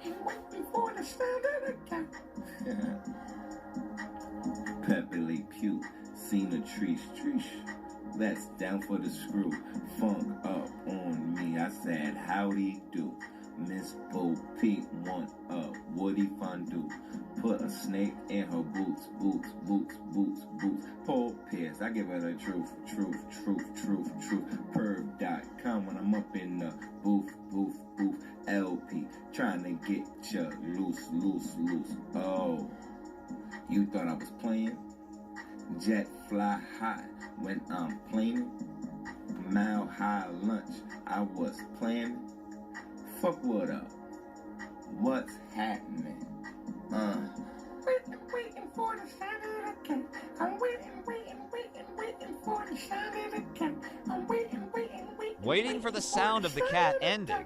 waiting for the sound of the cat. Pepe Le Pew, seen a treesh. Let's down for the screw. Funk up on me. I said, howdy do. Miss Bo Peep want a Woody Fondue. Put a snake in her boots. Paul Pierce, I give her the truth. Perv.com when I'm up in the booth. LP, trying to get ya loose. Oh, you thought I was playing? Jet fly high when I'm playing. Mile high lunch, I was planning. Fuck what up? What's happening? Waiting for the sound of the cat. I'm waiting for the sound of the cat. I'm waiting Waiting for the sound of the cat ending.